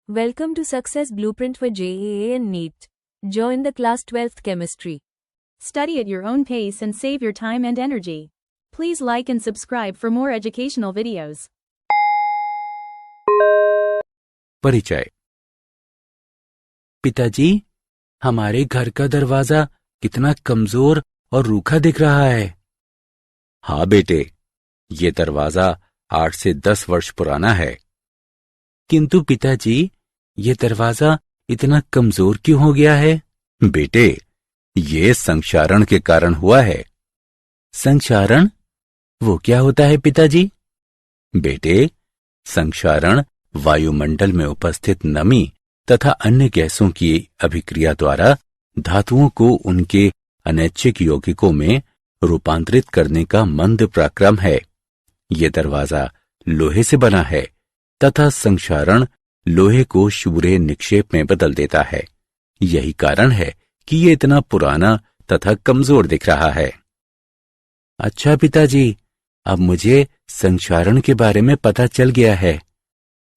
Welcome to Success Blueprint for JEE and NEET. Join the class 12th chemistry. Study at your own pace and save your time and energy. Please like and subscribe for more educational videos. परिचय। पिताजी, हमारे घर का दरवाजा कितना कमजोर और रूखा दिख रहा है। हाँ बेटे, ये दरवाजा 8 से 10 वर्ष पुराना है। किंतु पिताजी, ये दरवाजा इतना कमजोर क्यों हो गया है? बेटे, ये संक्षारण के कारण हुआ है। संक्षारण? वो क्या होता है पिताजी? बेटे, संक्षारण वायुमंडल में उपस्थित नमी तथा अन्य गैसों की अभिक्रिया द्वारा धातुओं को उनके अनैच्छिक यौगिकों में रूपांतरित करने का मंद प्रक्रम है। ये दरवाजा लोहे से बना है तथा संक्षारण लोहे को शूरे निक्षेप में बदल देता है। यही कारण है कि ये इतना पुराना तथा कमजोर दिख रहा है। अच्छा पिताजी, अब मुझे संक्षारण के बारे में पता चल गया है।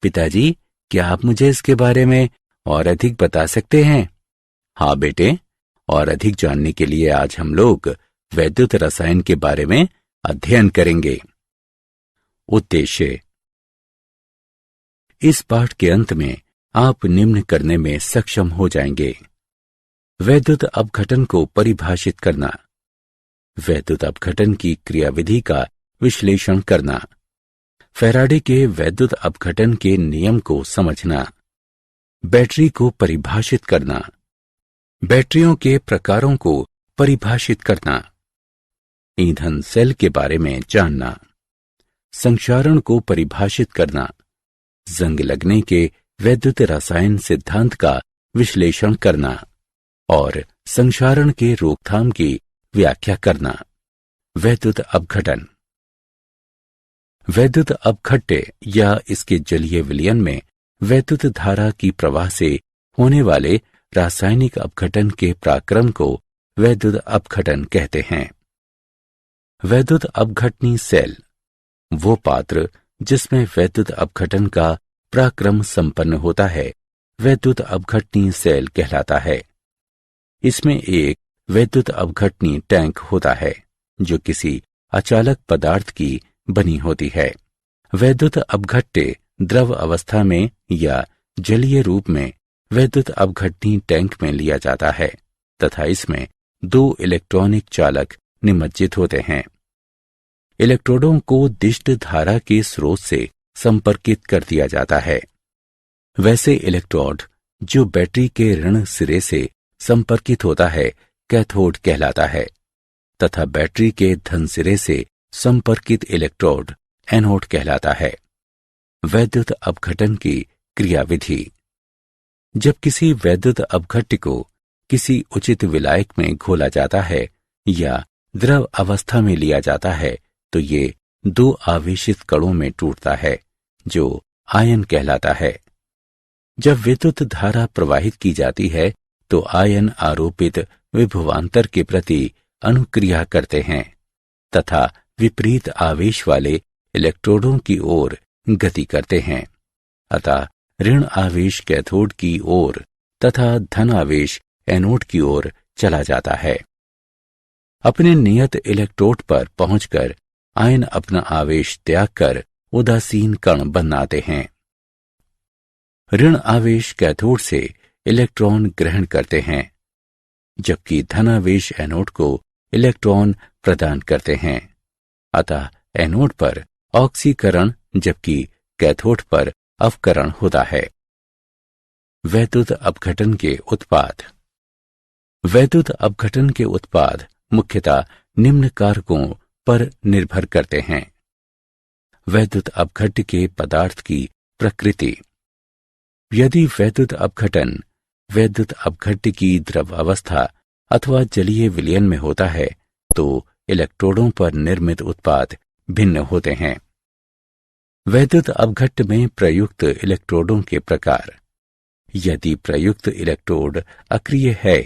पिताजी, क्या आप मुझे इसके बारे में और अधिक बता सकते हैं? हाँ बेटे, और अधिक जानने के लिए आज हम लोग वैद्युत रसायन के बारे में अध्ययन करेंगे। उद्देश्य। इस पाठ के अंत में आप निम्न करने में सक्षम हो जाएंगे। वैद्युत अपघटन को परिभाषित करना, वैद्युत अपघटन की क्रियाविधि का विश्लेषण करना, फैराडे के वैद्युत अपघटन के नियम को समझना, बैटरी को परिभाषित करना, बैटरियों के प्रकारों को परिभाषित करना, ईंधन सेल के बारे में जानना, संक्षारण को परिभाषित करना, जंग लगने के वैद्युत रसायन सिद्धांत का विश्लेषण करना और संक्षारण के रोकथाम की व्याख्या करना। वैद्युत अपघटन। वैद्युत अपघट्य या इसके जलीय विलयन में वैद्युत धारा की प्रवाह से होने वाले रासायनिक अपघटन के पराक्रम को वैद्युत अपघटन कहते हैं। वैद्युत अपघटनी सेल वो पात्र जिसमें वैद्युत अपघटन का पराक्रम संपन्न होता है, वैद्युत अपघटनी सेल कहलाता है। इसमें एक वैद्युत अपघटनी टैंक होता है जो किसी अचालक पदार्थ की बनी होती है। वैद्युत अपघट्य द्रव अवस्था में या जलीय रूप में वैद्युत अपघटनी टैंक में लिया जाता है तथा इसमें 2 इलेक्ट्रॉनिक चालक निमज्जित होते हैं। इलेक्ट्रोडों को दिष्ट धारा के स्रोत से संपर्कित कर दिया जाता है। वैसे इलेक्ट्रोड जो बैटरी के ऋण सिरे से संपर्कित होता है कैथोड कहलाता है तथा बैटरी के धन सिरे से संपर्कित इलेक्ट्रोड एनोड कहलाता है। वैद्युत अपघटन की क्रियाविधि। जब किसी वैद्युत अपघट्य को किसी उचित विलायक में घोला जाता है या द्रव अवस्था में लिया जाता है तो ये 2 आवेशित कणों में टूटता है जो आयन कहलाता है। जब विद्युत धारा प्रवाहित की जाती है तो आयन आरोपित विभवांतर के प्रति अनुक्रिया करते हैं तथा विपरीत आवेश वाले इलेक्ट्रोडों की ओर गति करते हैं। अतः ऋण आवेश कैथोड की ओर तथा धन आवेश एनोड की ओर चला जाता है। अपने नियत इलेक्ट्रोड पर पहुंचकर आयन अपना आवेश त्याग कर उदासीन कण बनाते हैं। ऋण आवेश कैथोड से इलेक्ट्रॉन ग्रहण करते हैं जबकि धनावेश एनोड को इलेक्ट्रॉन प्रदान करते हैं। अतः एनोड पर ऑक्सीकरण जबकि कैथोड पर अवकरण होता है। वैद्युत अपघटन के उत्पाद। वैद्युत अपघटन के उत्पाद मुख्यतः निम्न कारकों पर निर्भर करते हैं। वैद्युत अपघट्य के पदार्थ की प्रकृति। यदि वैद्युत अपघटन वैद्युत अपघट्य की द्रव अवस्था अथवा जलीय विलयन में होता है तो इलेक्ट्रोडों पर निर्मित उत्पाद भिन्न होते हैं। वैद्युत अपघट्य में प्रयुक्त इलेक्ट्रोडों के प्रकार। यदि प्रयुक्त इलेक्ट्रोड अक्रिय है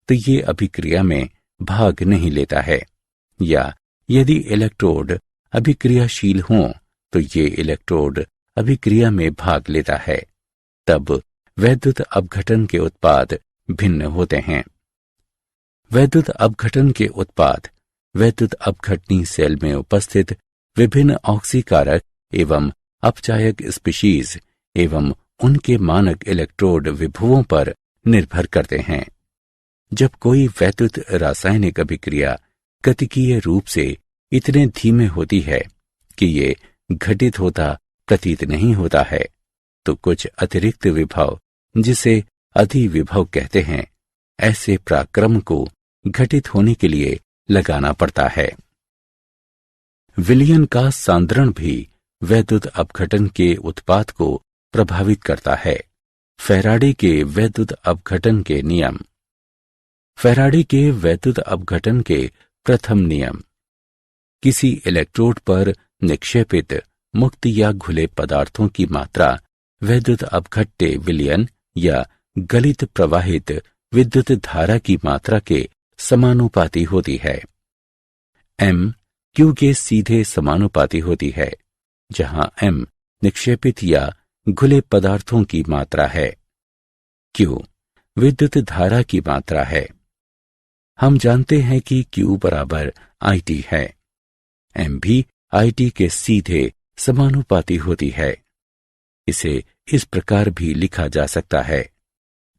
तो ये अभिक्रिया में भाग नहीं लेता है, या यदि इलेक्ट्रोड अभिक्रियाशील हों तो ये इलेक्ट्रोड अभिक्रिया में भाग लेता है। तब वैद्युत अपघटन के उत्पाद भिन्न होते हैं। वैद्युत अपघटन के उत्पाद वैद्युत अपघटनी सेल में उपस्थित विभिन्न ऑक्सीकारक एवं अपचायक स्पीशीज एवं उनके मानक इलेक्ट्रोड विभवों पर निर्भर करते हैं। जब कोई वैद्युत रासायनिक अभिक्रिया गतिकीय रूप से इतने धीमे होती है कि ये घटित होता प्रतीत नहीं होता है, तो कुछ अतिरिक्त विभव, जिसे अधिविभव कहते हैं, ऐसे पराक्रम को घटित होने के लिए लगाना पड़ता है। विलयन का सांद्रण भी वैद्युत अपघटन के उत्पाद को प्रभावित करता है। फैराडे के वैद्युत अपघटन के नियम। फैराडे के वैद्युत अपघटन के प्रथम नियम। किसी इलेक्ट्रोड पर निक्षेपित मुक्त या घुले पदार्थों की मात्रा वैद्युत अपघट्य विलयन या गलित प्रवाहित विद्युत धारा की मात्रा के समानुपाती होती है। m q के सीधे समानुपाती होती है, जहां m निक्षेपित या घुले पदार्थों की मात्रा है। q विद्युत धारा की मात्रा है। हम जानते हैं कि q बराबर IT है। m भी IT के सीधे समानुपाती होती है। इसे इस प्रकार भी लिखा जा सकता है,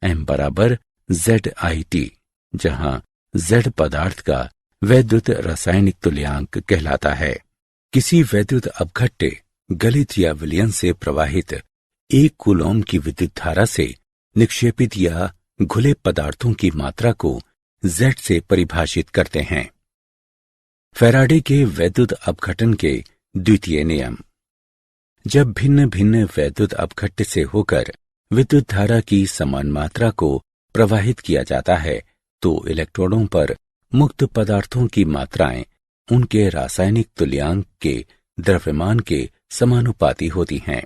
m बराबर ZIT, जहां Z पदार्थ का वैद्युत रासायनिक तुल्यांक कहलाता है। किसी वैद्युत अपघट्य गलित या विलयन से प्रवाहित 1 कूलॉम की विद्युत धारा से निक्षेपित या घुले पदार्थों की मात्रा को Z से परिभाषित करते हैं। फैराडे के वैद्युत अपघटन के द्वितीय नियम। जब भिन्न भिन्न वैद्युत अपघट्य से होकर विद्युत धारा की समान मात्रा को प्रवाहित किया जाता है, तो इलेक्ट्रोडों पर मुक्त पदार्थों की मात्राएं उनके रासायनिक तुल्यांक के द्रव्यमान के समानुपाती होती हैं।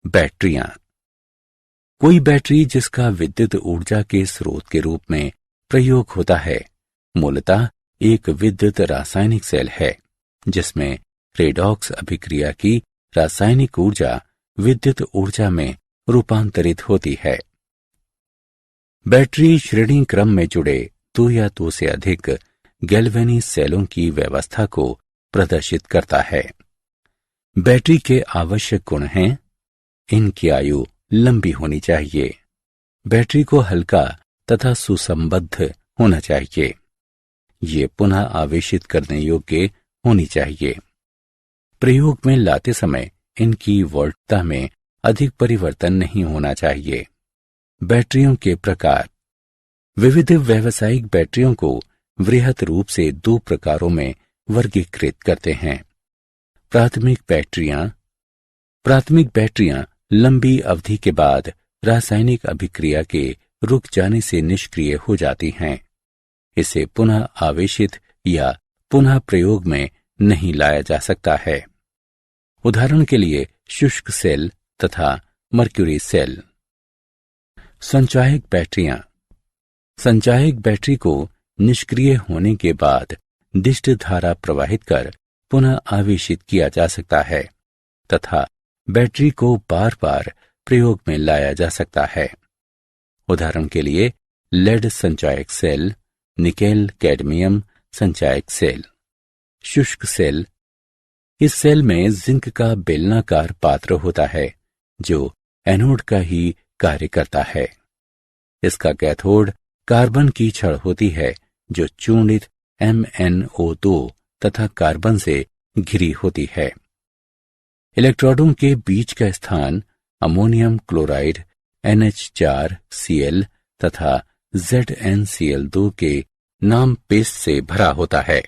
बैटरियां। कोई बैटरी जिसका विद्युत ऊर्जा के स्रोत के रूप में प्रयोग होता है, मूलतः एक विद्युत रासायनिक सेल है, जिसमें रेडॉक्स अभिक्रिया की रासायनिक ऊर्जा विद्युत ऊर्जा में रूपांतरित होती है। बैटरी श्रेणी क्रम में जुड़े 2 या 2 से अधिक गैल्वेनी सेलों की व्यवस्था को प्रदर्शित करता है। बैटरी के आवश्यक गुण हैं: इनकी आयु लंबी होनी चाहिए, बैटरी को हल्का तथा सुसंबद्ध होना चाहिए, ये पुनः आवेशित करने योग्य होनी चाहिए, प्रयोग में लाते समय इनकी वोल्टता में अधिक परिवर्तन नहीं होना चाहिए। बैटरियों के प्रकार। विविध व्यावसायिक बैटरियों को वृहत रूप से 2 प्रकारों में वर्गीकृत करते हैं। प्राथमिक बैटरियां लंबी अवधि के बाद रासायनिक अभिक्रिया के रुक जाने से निष्क्रिय हो जाती हैं। इसे पुनः आवेशित या पुनः प्रयोग में नहीं लाया जा सकता है। उदाहरण के लिए शुष्क सेल तथा मर्क्यूरी सेल। संचायक बैटरियां। संचायक बैटरी को निष्क्रिय होने के बाद दिष्ट धारा प्रवाहित कर पुनः आवेशित किया जा सकता है तथा बैटरी को बार बार प्रयोग में लाया जा सकता है। उदाहरण के लिए लेड संचायक सेल, निकेल कैडमियम संचायक सेल। शुष्क सेल। इस सेल में जिंक का बेलनाकार पात्र होता है, जो एनोड का ही कार्य करता है। इसका कैथोड कार्बन की छड़ होती है, जो चूर्णित MnO2 तथा कार्बन से घिरी होती है। इलेक्ट्रोडों के बीच का स्थान अमोनियम क्लोराइड NH4Cl तथा ZnCl2 के नाम पेस्ट से भरा होता है।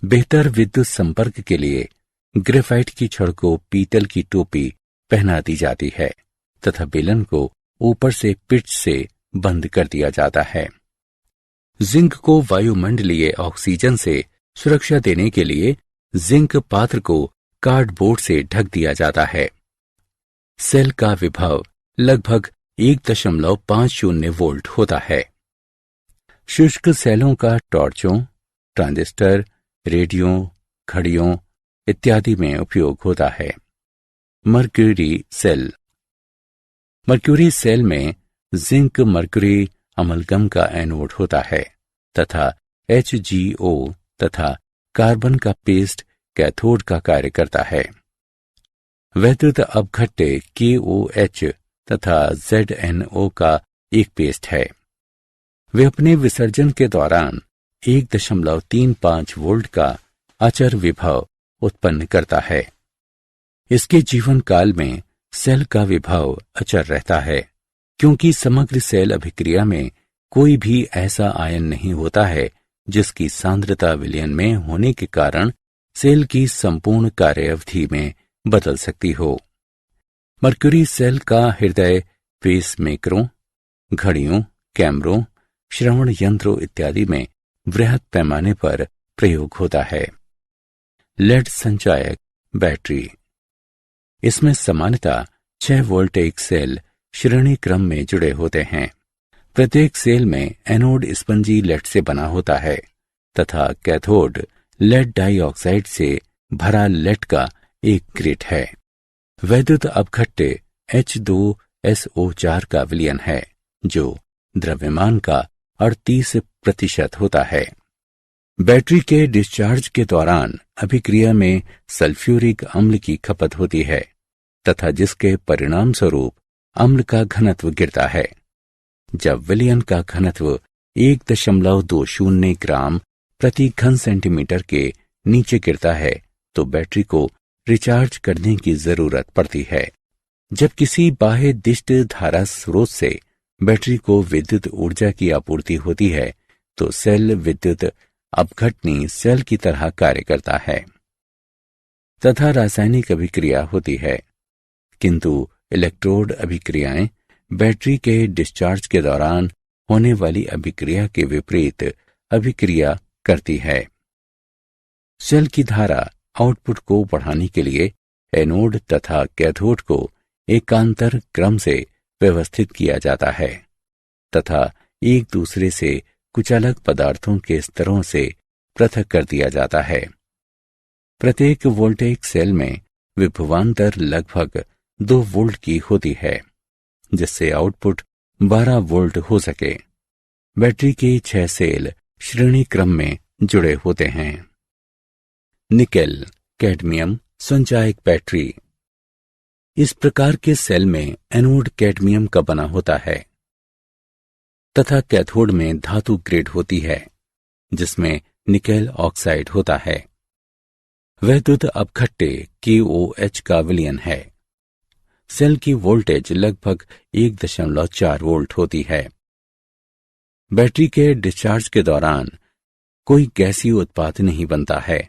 बेहतर विद्युत संपर्क के लिए ग्रेफाइट की छड़ को पीतल की टोपी पहना दी जाती है तथा बेलन को ऊपर से पिच से बंद कर दिया जाता है। जिंक को वायुमंडलीय ऑक्सीजन से सुरक्षा देने के लिए जिंक पात्र को कार्डबोर्ड से ढक दिया जाता है। सेल का विभव लगभग 1.50 वोल्ट होता है। शुष्क सेलों का टॉर्चों, ट्रांजिस्टर, रेडियो, घड़ियों इत्यादि में उपयोग होता है। Mercury cell. मर्क्यूरी सेल में जिंक मर्क्यूरी अमलगम का एनोड होता है तथा HgO तथा कार्बन का पेस्ट कैथोड का कार्य करता है। वैद्युत अपघट्य KOH तथा ZNO का एक पेस्ट है। वे अपने विसर्जन के दौरान 1.35 वोल्ट का अचर विभव उत्पन्न करता है। इसके जीवन काल में सेल का विभव अचर रहता है, क्योंकि समग्र सेल अभिक्रिया में कोई भी ऐसा आयन नहीं होता है जिसकी सांद्रता विलयन में होने के कारण सेल की संपूर्ण कार्य अवधि में बदल सकती हो। मर्क्यूरी सेल का हृदय पेसमेकरों, घड़ियों, कैमरों, श्रवण यंत्रों इत्यादि में वृहद पैमाने पर प्रयोग होता है। लेड संचायक बैटरी। इसमें सामान्यतः 6 वोल्ट एक सेल श्रेणी क्रम में जुड़े होते हैं। प्रत्येक सेल में एनोड स्पंजी लेड से बना होता है तथा कैथोड लेड डाइऑक्साइड से भरा लेड का एक ग्रिड है। वैद्युत अपघट्य H2SO4 का विलयन है जो द्रव्यमान का 38% होता है। बैटरी के डिस्चार्ज के दौरान अभिक्रिया में सल्फ्यूरिक अम्ल की खपत होती है तथा जिसके परिणाम स्वरूप अम्ल का घनत्व गिरता है। जब विलयन का घनत्व 1.20 ग्राम प्रति घन सेंटीमीटर के नीचे गिरता है तो बैटरी को रिचार्ज करने की जरूरत पड़ती है। जब किसी बाह्य दिष्ट धारा स्रोत से बैटरी को विद्युत ऊर्जा की आपूर्ति होती है तो सेल विद्युत अपघटनी सेल की तरह कार्य करता है तथा रासायनिक अभिक्रिया होती है, किंतु इलेक्ट्रोड अभिक्रियाएं बैटरी के डिस्चार्ज के दौरान होने वाली अभिक्रिया के विपरीत अभिक्रिया करती है। सेल की धारा आउटपुट को बढ़ाने के लिए एनोड तथा कैथोड को एकांतर क्रम से व्यवस्थित किया जाता है तथा एक दूसरे से कुछ अलग पदार्थों के स्तरों से पृथक कर दिया जाता है। प्रत्येक वोल्टेज सेल में विभवांतर लगभग 2 वोल्ट की होती है जिससे आउटपुट 12 वोल्ट हो सके। बैटरी के 6 सेल श्रेणी क्रम में जुड़े होते हैं। निकेल कैडमियम संचायक बैटरी। इस प्रकार के सेल में एनोड कैडमियम का बना होता है तथा कैथोड में धातु ग्रेड होती है जिसमें निकेल ऑक्साइड होता है। वैद्युत अपघट्य KOH का विलयन है। सेल की वोल्टेज लगभग 1.4 वोल्ट होती है। बैटरी के डिस्चार्ज के दौरान कोई गैसीय उत्पाद नहीं बनता है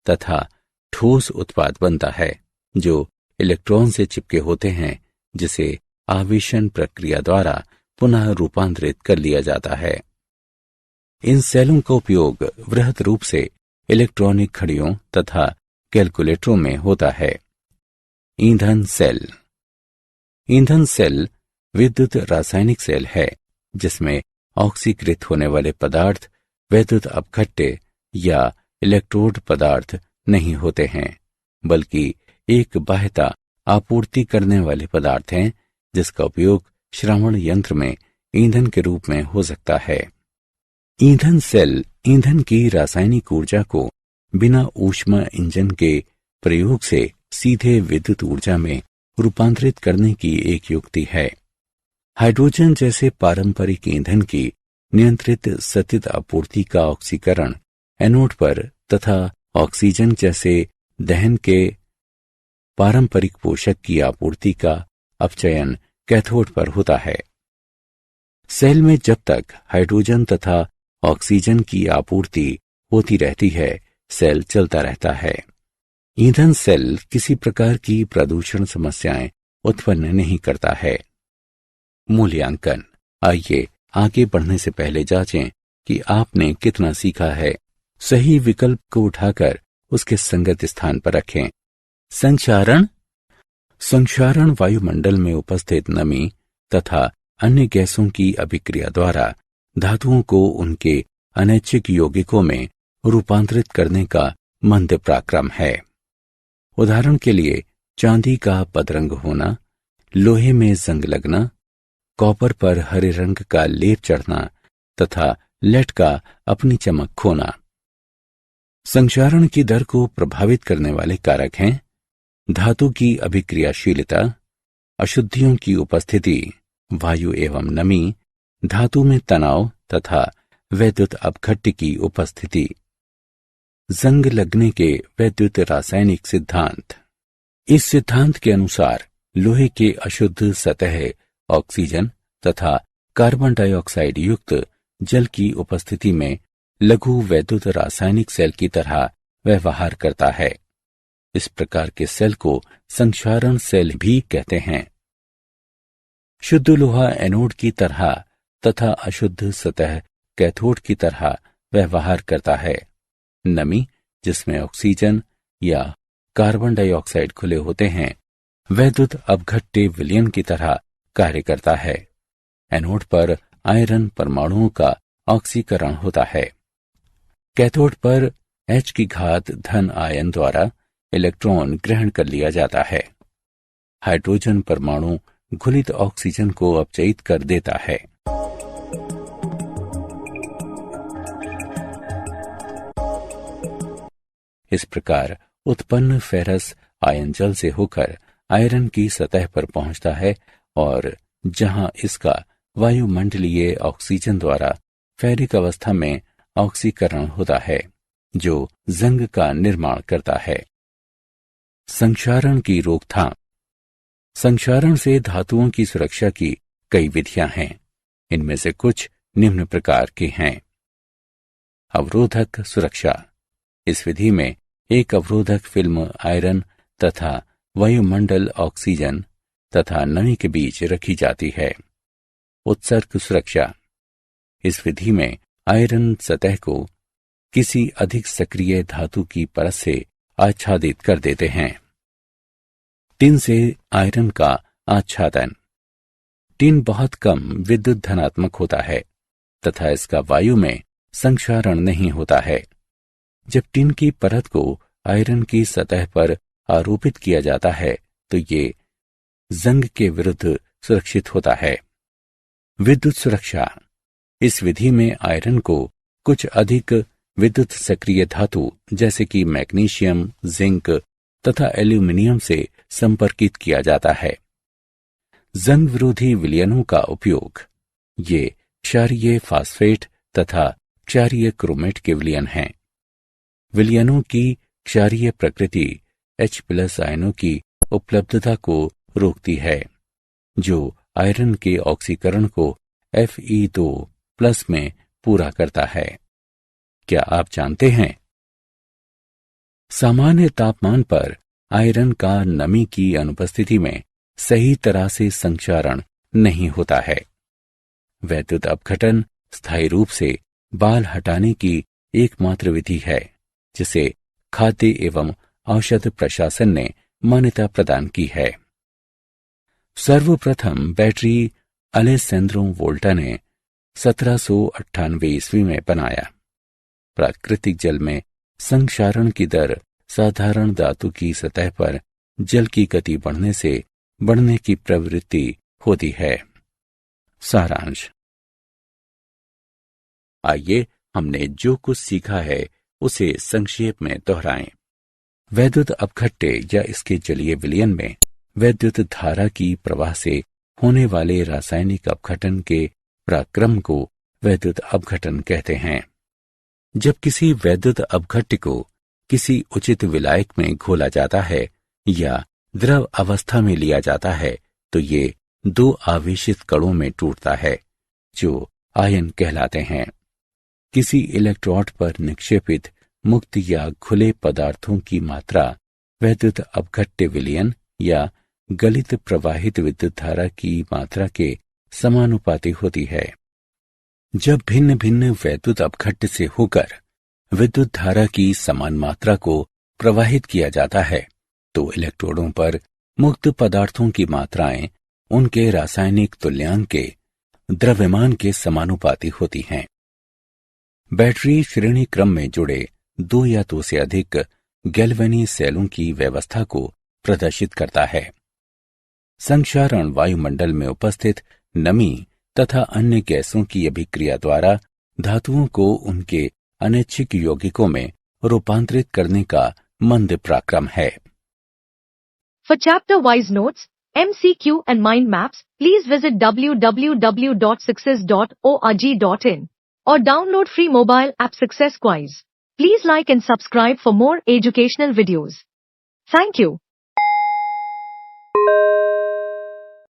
तथा ठोस उत्पाद बनता है जो इलेक्ट्रॉन से चिपके होते हैं, जिसे आवेशन प्रक्रिया द्वारा पुनः रूपांतरित कर लिया जाता है। इन सेलों का उपयोग वृहद रूप से इलेक्ट्रॉनिक घड़ियों तथा कैलकुलेटरों में होता है। ईंधन सेल। ईंधन सेल विद्युत रासायनिक सेल है जिसमें ऑक्सीकृत होने वाले पदार्थ वैद्युत अपघट्य या इलेक्ट्रोड पदार्थ नहीं होते हैं, बल्कि एक बाह्यता आपूर्ति करने वाले पदार्थ हैं जिसका उपयोग श्रवण यंत्र में ईंधन के रूप में हो सकता है। ईंधन सेल ईंधन की रासायनिक ऊर्जा को बिना ऊष्मा इंजन के प्रयोग से सीधे विद्युत ऊर्जा में रूपांतरित करने की एक युक्ति है। हाइड्रोजन जैसे पारंपरिक ईंधन की नियंत्रित सतत आपूर्ति का ऑक्सीकरण एनोड पर तथा ऑक्सीजन जैसे दहन के पारंपरिक पोषक की आपूर्ति का अपचयन कैथोड पर होता है। सेल में जब तक हाइड्रोजन तथा ऑक्सीजन की आपूर्ति होती रहती है, सेल चलता रहता है। ईंधन सेल किसी प्रकार की प्रदूषण समस्याएं उत्पन्न नहीं करता है। मूल्यांकन। आइए आगे बढ़ने से पहले जांचें कि आपने कितना सीखा है। सही विकल्प को उठाकर उसके संगत स्थान पर रखें। संक्षारण। संक्षारण वायुमंडल में उपस्थित नमी तथा अन्य गैसों की अभिक्रिया द्वारा धातुओं को उनके अनैच्छिक यौगिकों में रूपांतरित करने का मंद पराक्रम है। उदाहरण के लिए चांदी का बदरंग होना, लोहे में जंग लगना, कॉपर पर हरे रंग का लेप चढ़ना तथा लेड का अपनी चमक खोना। संक्षारण की दर को प्रभावित करने वाले कारक हैं धातु की अभिक्रियाशीलता, अशुद्धियों की उपस्थिति, वायु एवं नमी, धातु में तनाव तथा वैद्युत अपघट्य की उपस्थिति। जंग लगने के वैद्युत रासायनिक सिद्धांत। इस सिद्धांत के अनुसार लोहे के अशुद्ध सतह ऑक्सीजन तथा कार्बन डाइऑक्साइड युक्त जल की उपस्थिति में लघु वैद्युत रासायनिक सेल की तरह व्यवहार करता है। इस प्रकार के सेल को संक्षारण सेल भी कहते हैं। शुद्ध लोहा एनोड की तरह तथा अशुद्ध सतह कैथोड की तरह व्यवहार करता है। नमी, जिसमें ऑक्सीजन या कार्बन डाइऑक्साइड खुले होते हैं, वैद्युत अपघट्य विलयन की तरह कार्य करता है। एनोड पर आयरन परमाणुओं का ऑक्सीकरण होता है। कैथोड पर H की घात धन आयन द्वारा इलेक्ट्रॉन ग्रहण कर लिया जाता है। हाइड्रोजन परमाणु घुलित ऑक्सीजन को अपचयित कर देता है। इस प्रकार उत्पन्न फेरस आयन जल से होकर आयरन की सतह पर पहुंचता है और जहां इसका वायुमंडलीय ऑक्सीजन द्वारा फेरिक अवस्था में ऑक्सीकरण होता है, जो जंग का निर्माण करता है। संक्षारण की रोकथाम। संक्षारण से धातुओं की सुरक्षा की कई विधियां हैं। इनमें से कुछ निम्न प्रकार के हैं। अवरोधक सुरक्षा। इस विधि में एक अवरोधक फिल्म आयरन तथा वायुमंडल ऑक्सीजन तथा नमी के बीच रखी जाती है। उत्सर्ग सुरक्षा। इस विधि में आयरन सतह को किसी अधिक सक्रिय धातु की परत से आच्छादित कर देते हैं। टिन से आयरन का आच्छादन। टिन बहुत कम विद्युत धनात्मक होता है तथा इसका वायु में संक्षारण नहीं होता है। जब टिन की परत को आयरन की सतह पर आरोपित किया जाता है तो ये जंग के विरुद्ध सुरक्षित होता है। विद्युत सुरक्षा। इस विधि में आयरन को कुछ अधिक विद्युत सक्रिय धातु जैसे कि मैग्नीशियम, जिंक तथा एल्यूमिनियम से संपर्कित किया जाता है। जंग विरोधी विलयनों का उपयोग। ये क्षारीय फास्फेट तथा क्षारीय क्रोमेट के विलयन हैं। विलयनों की क्षारीय प्रकृति H+ आयनों की उपलब्धता को रोकती है, जो आयरन के ऑक्सीकरण को Fe2+ में पूरा करता है। क्या आप जानते हैं? सामान्य तापमान पर आयरन का नमी की अनुपस्थिति में सही तरह से संक्षारण नहीं होता है। वैद्युत अपघटन स्थायी रूप से बाल हटाने की एकमात्र विधि है, जिसे खाद्य एवं औषध प्रशासन ने मान्यता प्रदान की है। सर्वप्रथम बैटरी अलेसेंद्रो वोल्टा ने 1798 ईस्वी में बनाया। प्राकृतिक जल में संक्षारण की दर साधारण धातु की सतह पर जल की गति बढ़ने से बढ़ने की प्रवृत्ति होती है। सारांश। आइए हमने जो कुछ सीखा है उसे संक्षेप में दोहराएं। वैद्युत अपघट्य या इसके जलीय विलयन में वैद्युत धारा की प्रवाह से होने वाले रासायनिक अपघटन के पराक्रम को वैद्युत अपघटन कहते हैं। जब किसी वैद्युत अपघट्य को किसी उचित विलायक में घोला जाता है या द्रव अवस्था में लिया जाता है तो ये दो आवेशित कणों में टूटता है, जो आयन कहलाते हैं। किसी इलेक्ट्रोड पर निक्षेपित मुक्त या खुले पदार्थों की मात्रा वैद्युत अपघट्य विलयन या गलित प्रवाहित विद्युत धारा की मात्रा के समानुपाती होती है। जब भिन्न भिन्न वैद्युत अपघट्य से होकर विद्युत धारा की समान मात्रा को प्रवाहित किया जाता है तो इलेक्ट्रोडों पर मुक्त पदार्थों की मात्राएं उनके रासायनिक तुल्यांक के द्रव्यमान के समानुपाती होती हैं। बैटरी श्रेणी क्रम में जुड़े दो या दो से अधिक गैल्वेनी सेलों की व्यवस्था को प्रदर्शित करता है। संक्षारण वायुमंडल में उपस्थित नमी तथा अन्य गैसों की अभिक्रिया द्वारा धातुओं को उनके अनैच्छिक यौगिकों में रूपांतरित करने का मंद पराक्रम है। For chapter-wise notes, MCQ and mind maps, please visit www.success.org.in or download free mobile app Success Quiz. Please like and subscribe for more educational videos. Thank you.